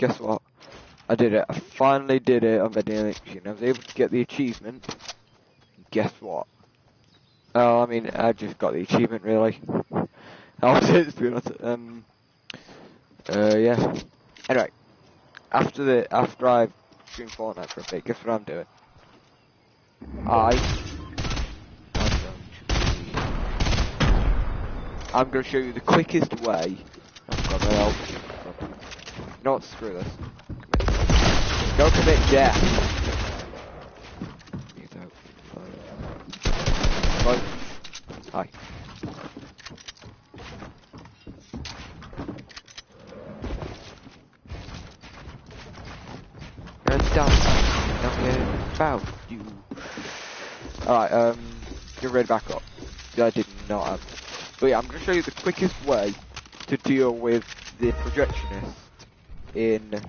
guess what? I did it. I finally did it on vending machine. I was able to get the achievement. Guess what? Oh, I mean, I just got the achievement, really. That was it, to be honest. Yeah. Anyway, after I've streamed Fortnite for a bit, guess what I'm doing? I'm going to show you the quickest way. I'm gonna help you. You know what? Screw this. Go commit death. Hi. About you. Alright, get ready back up. I did not have. But yeah, I'm going to show you the quickest way to deal with the projectionist in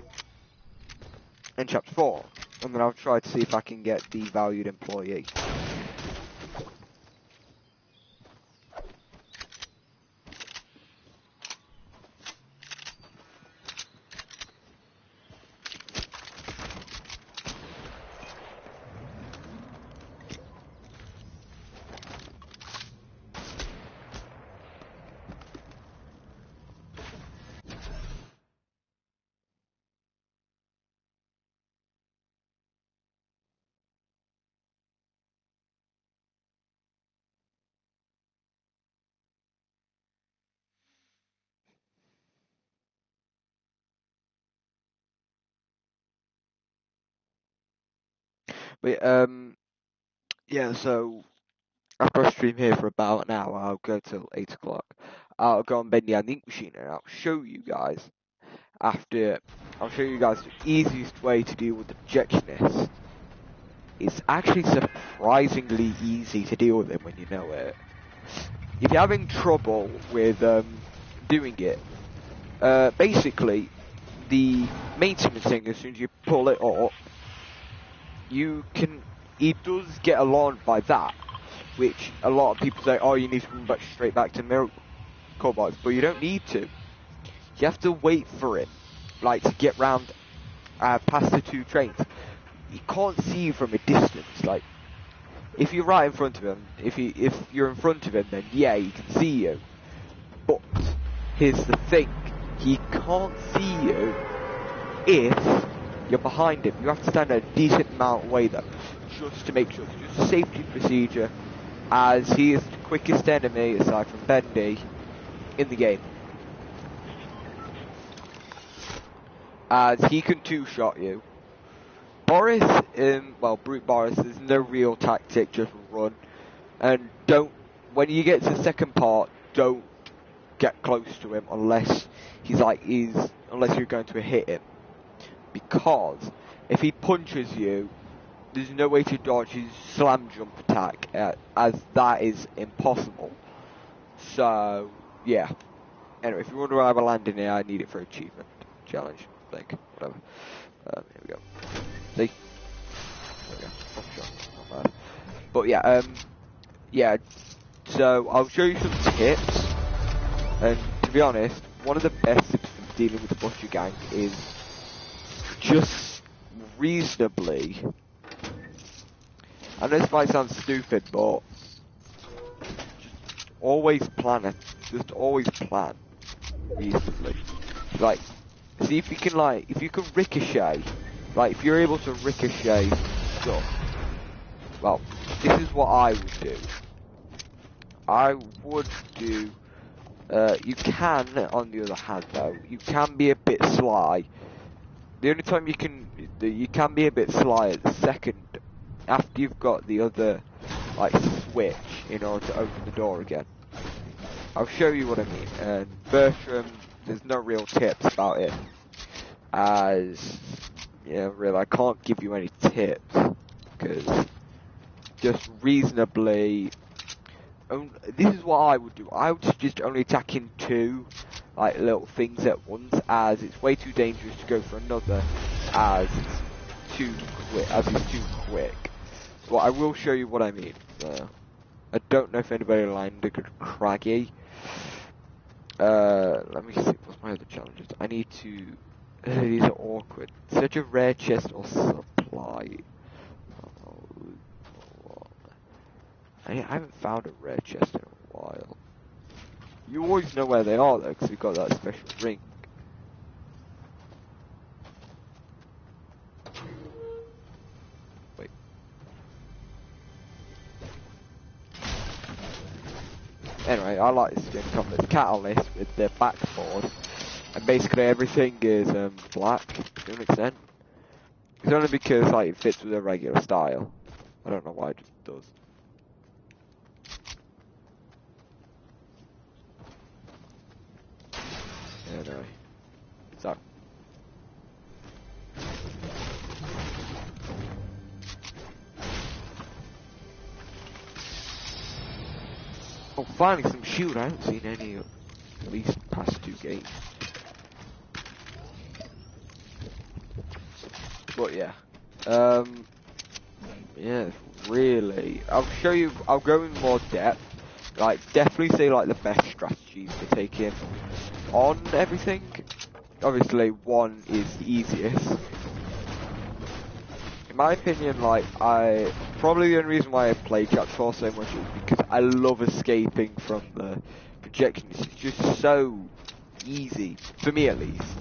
chapter 4. And then I'll try to see if I can get the valued employee. But yeah, so after I stream here for about an hour, I'll go till 8 o'clock. I'll go on Bendy and the Ink Machine and I'll show you guys I'll show you guys the easiest way to deal with the projectionist. It's actually surprisingly easy to deal with it when you know it. If you're having trouble with doing it, basically the maintenance thing, as soon as you pull it up, it does get alarmed by that, which a lot of people say, oh, you need to run back straight back to miracle box, but you don't need to. You have to wait for it, like, to get round past the two trains. You can't see you from a distance. Like, if you're right in front of him, if you're in front of him, then yeah, he can see you. But here's the thing: he can't see you if you're behind him. You have to stand a decent amount away, though, just to make sure. It's just a safety procedure, as he is the quickest enemy aside from Bendy in the game. As he can two-shot you. Boris, Brute Boris, there's no real tactic, just run. And when you get to the second part, don't get close to him unless unless you're going to hit him. Because if he punches you, there's no way to dodge his slam jump attack, as that is impossible. So, yeah. Anyway, if you wonder why I have a landing here, I need it for achievement. Challenge. Like, whatever. Here we go. See? There we go. Oh, sure. Not bad. But yeah, yeah. So I'll show you some tips. And to be honest, one of the best tips for dealing with the Butcher Gang is just reasonably. I know this might sound stupid, but just always plan reasonably. Like, see if you can ricochet, like if you're able to ricochet stuff. Well, this is what I would do. You can, on the other hand though, you can be a bit sly. The only time you can be a bit sly at the second, after you've got the other, like, switch in order to open the door again. I'll show you what I mean. And Bertram, there's no real tips about it, as really I can't give you any tips, because just reasonably, this is what I would do. I would just only attack in two, like, little things at once, as it's way too dangerous to go for another, as it's too quick. But I will show you what I mean. I don't know if anybody lined a good Craggy. Let me see, what's my other challenges? I need to These are awkward. Such a rare chest or supply. Oh, I haven't found a rare chest in a while. You always know where they are though, because you've got that special ring. Wait. Anyway, I like this skin come with catalyst with the backboard, and basically everything is black to an extent. It's only because like it fits with a regular style. I don't know why it just does. Anyway, so. Oh, finally some shield. I haven't seen any of at least past 2 games. But yeah. Yeah, really. I'll show you, I'll go in more depth. Like, definitely say like the best strategies to take in on everything. Obviously, 1 is the easiest. In my opinion, like, probably the only reason why I play Chapter 4 so much is because I love escaping from the projections. It's just so easy, for me at least.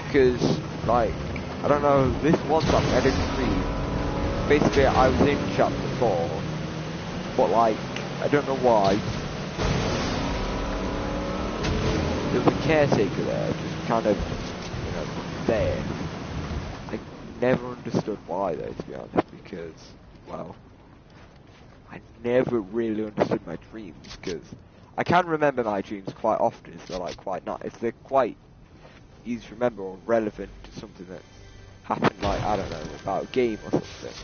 Because, like, I don't know, this one time I didn't read. Basically, I was in Chapter 4, but like, I don't know why. There was a caretaker there, just kind of, you know, there. I never understood why though, to be honest, because, well, I never really understood my dreams, because I can remember my dreams quite often if they're like quite nice, if they're quite easy to remember or relevant to something that happened, like, I don't know, about a game or something,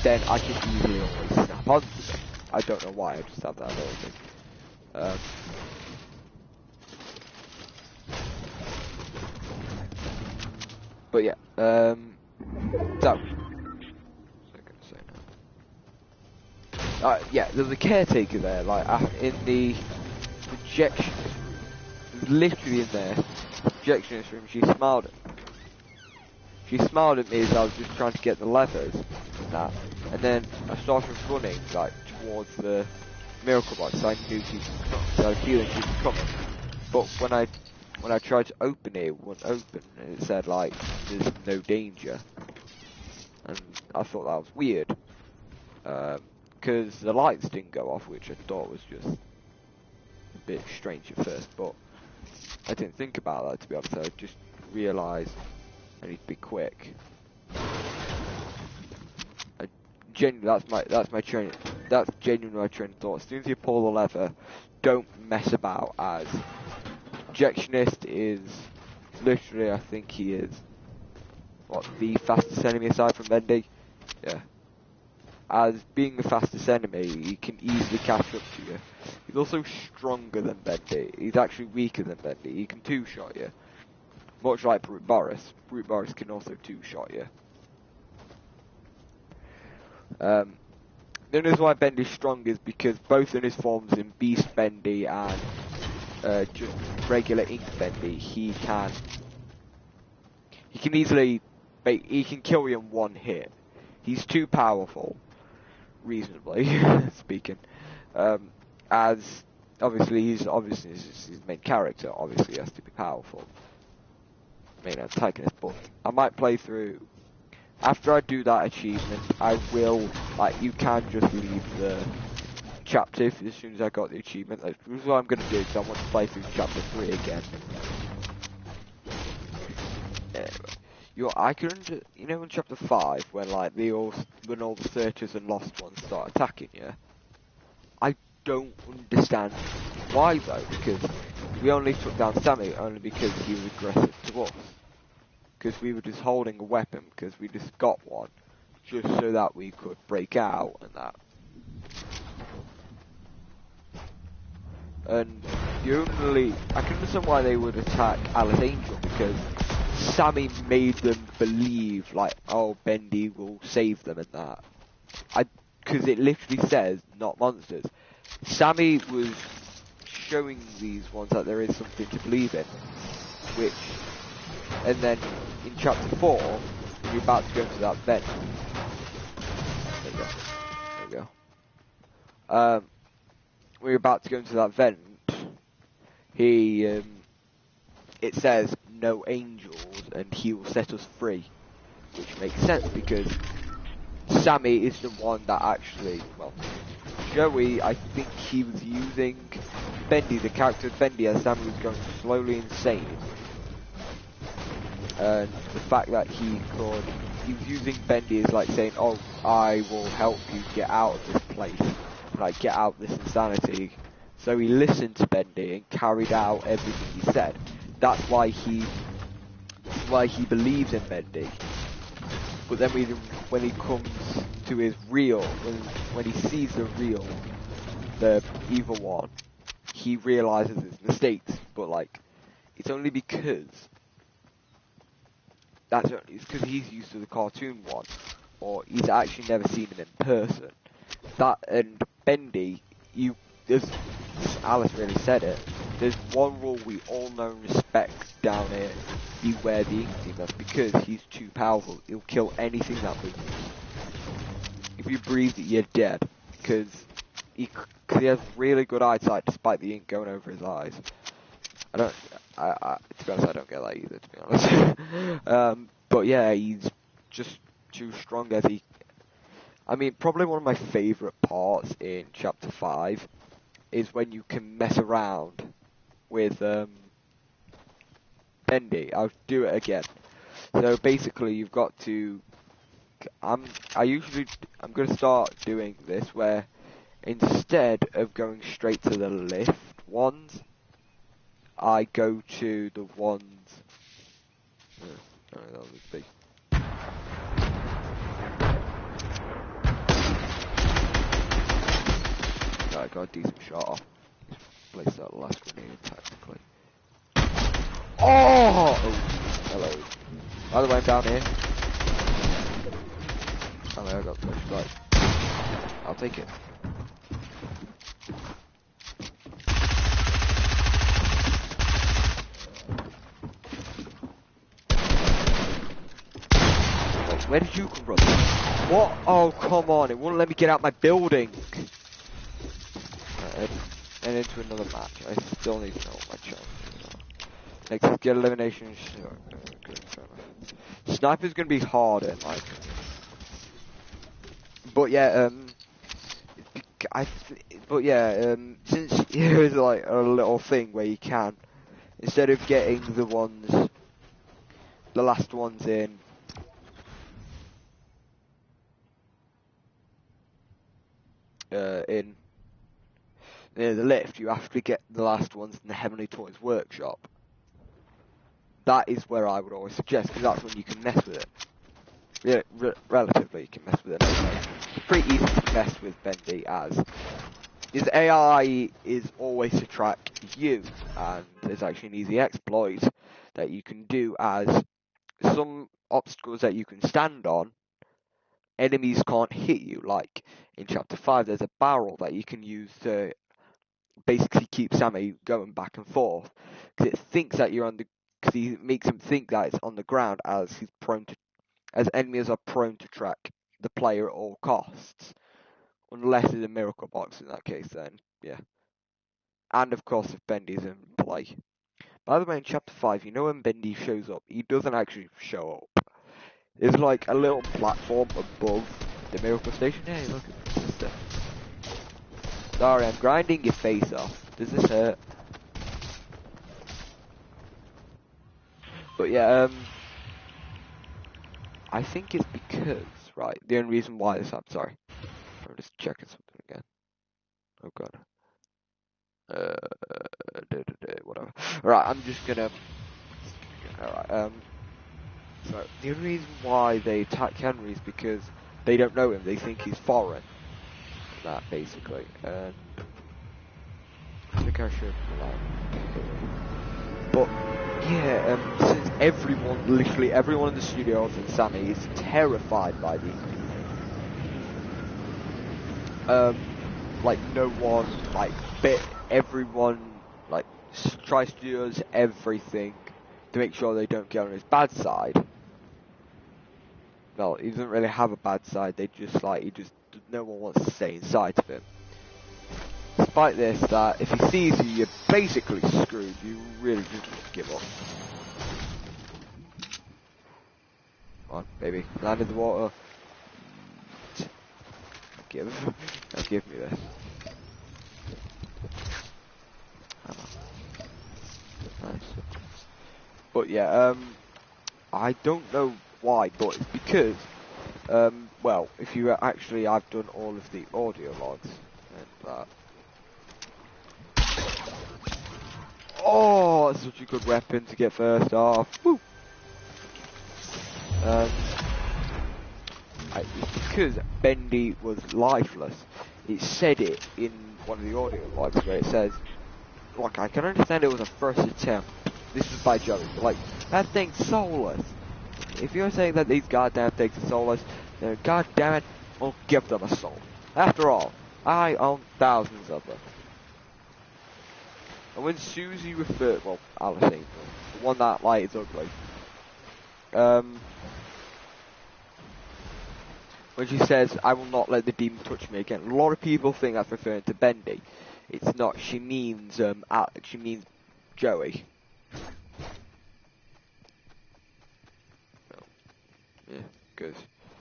then I can easily always snap onto them. I don't know why, I just have that ability. But yeah, so, what's I gonna say now? Yeah, there's a caretaker there, like, in the projectionist room, literally in there, projectionist room. She smiled at me. She smiled at me as I was just trying to get the levers and that, and then I started running, like, towards the miracle box, so I knew she was coming, so I was feeling she was coming, but when I tried to open it, it wouldn't open, and it said, like, there's no danger. And I thought that was weird. Because the lights didn't go off, which I thought was just a bit strange at first, but I didn't think about that, to be honest. I just realised I need to be quick. Genuinely, that's genuinely my train of thought. As soon as you pull the lever, don't mess about, as Projectionist is literally, I think he is, what, the fastest enemy aside from Bendy? Yeah. As being the fastest enemy, he can easily catch up to you. He's also stronger than Bendy. He's actually weaker than Bendy. He can two-shot you. Much like Brute Boris. Brute Boris can also two-shot you. The only reason why Bendy's strong is because both in his forms, in Beast Bendy and just regular Ink Bendy, he can easily, he can kill you in 1 hit. He's too powerful, reasonably speaking. As obviously he's his main character. Obviously, he has to be powerful. Main antagonist, but I might play through. After I do that achievement, I will, like, you can just leave the chapter as soon as I got the achievement. That's what I'm going to do, because I want to play through chapter 3 again. Anyway, I can, you know, in chapter 5, when, like, when all the searchers and lost ones start attacking you, I don't understand why, though, because we only took down Sammy only because he was aggressive to us. Because we were just holding a weapon, because we just got one, just so that we could break out and that. And I can understand why they would attack Alice Angel, because Sammy made them believe, like, oh, Bendy will save them and that. Because it literally says, not monsters. Sammy was showing these ones that there is something to believe in, which And then in chapter 4, you're about to go into that vent. There you go. There you go. We're about to go into that vent. It says no angels, and he will set us free, which makes sense because Sammy is the one that actually, well, Joey, I think he was using Bendy, the character of Bendy, as Sammy was going slowly insane. And the fact that he was using Bendy as like saying, oh, I will help you get out of this place, like get out of this insanity. So he listened to Bendy and carried out everything he said. That's why he believes in Bendy. But then when he comes to his real, when he sees the evil one, he realizes his mistakes. But like, it's only because it's because he's used to the cartoon one, or he's actually never seen him in person. That and Bendy, as Alice really said it. There's one rule we all know and respect down here: beware the ink demon, because he's too powerful. He'll kill anything that moves. If you breathe it, you're dead, because he has really good eyesight despite the ink going over his eyes. To be honest, I don't get that either, to be honest. But yeah, he's just too strong as he... I mean, probably one of my favourite parts in Chapter 5 is when you can mess around with Bendy. I'll do it again. So basically, you've got to... I'm going to start doing this where instead of going straight to the lift ones, I go to the ones... that would be... I got a decent shot off. Place that last grenade technically. Oh! Hello. By the way, I'm down here. Oh, I got pushed right. I'll take it. Wait, where did you come from? What? Oh, come on. It wouldn't let me get out my building. And into another match. I still need to know what my challenge is. Next is get elimination. Sniper's gonna be harder, like. But yeah, since here's like a little thing where you can, instead of getting the last ones in. In near the lift, you have to get the last ones in the Heavenly Toys workshop. That is where I would always suggest, because that's when you can mess with it. Yeah, relatively, you can mess with it. It's pretty easy to mess with Bendy, as his AI is always to track you, and there's actually an easy exploit that you can do, as some obstacles that you can stand on, enemies can't hit you. Like in Chapter 5, there's a barrel that you can use to basically keep Sammy going back and forth, because it thinks that you're on the, because he makes him think that it's on the ground, as enemies are prone to track the player at all costs, unless it's a miracle box. In that case, then yeah. And of course, if Bendy's in play. By the way, in Chapter 5, you know when Bendy shows up, he doesn't actually show up. There's like a little platform above the miracle station. Hey, look at this stuff. Sorry, I'm grinding your face off. Does this hurt? But yeah, I think it's because, right, the only reason why this happened, sorry. I'm just checking something again. Oh god. Whatever. Alright, I'm just gonna... Alright, so, the only reason why they attack Henry is because they don't know him, they think he's foreign. That, basically, and... I think I should, but, yeah, since literally everyone in the studio other than Sammy is terrified by the like no one, like everyone, like tries to do us everything to make sure they don't get on his bad side. Well, he doesn't really have a bad side. They just no one wants to stay inside of him. Despite this, that if he sees you, you're basically screwed. You really just give up. Come on, baby, land in the water. Give me this. Nice. But yeah, I don't know why, but it's because, well, if you actually, I've done all of the audio logs and that. Oh, that's such a good weapon to get first off. Woo. It's because Bendy was lifeless. It said it in one of the audio logs where it says, look, I can understand it was a first attempt. This is by Joey. Like, that thing's soulless. If you're saying that these goddamn things are soulless, then goddamn it, we'll give them a soul. After all, I own thousands of them. And when Susie referred, well, Alice ain't the one that like is ugly. When she says, I will not let the demon touch me again, a lot of people think that's referring to Bendy. It's not. She means Joey. Well, yeah, because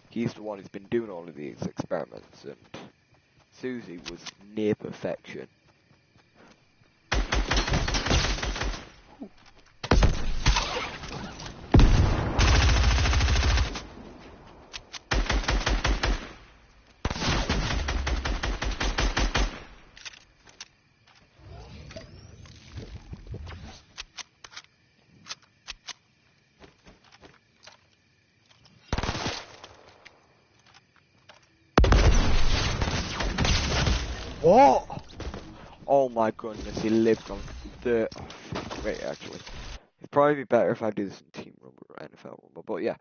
he's the one who's been doing all of these experiments, and Susie was near perfection. What? Oh my goodness, he lived on the... Oh, wait, actually. It'd probably be better if I do this in Team Rumble or NFL Rumble, but yeah.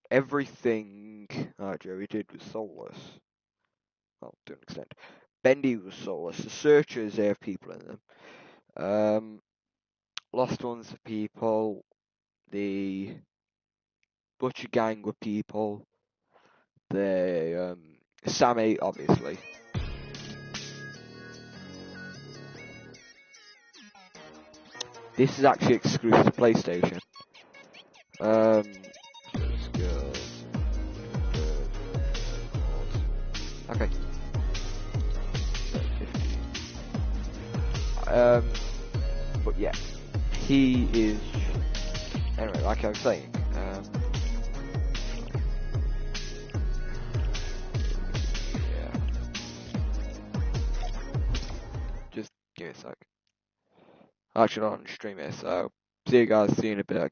Everything Joey did was soulless. Well, to an extent. Bendy was soulless. The Searchers, they have people in them. Lost Ones are people. The Butcher Gang were people. The Sammy, obviously. This is actually exclusive to PlayStation. Okay. But yeah, he is. Anyway, like I was saying. Yeah. Just give me a sec. Actually, not on stream it, so see you guys. See you in a bit.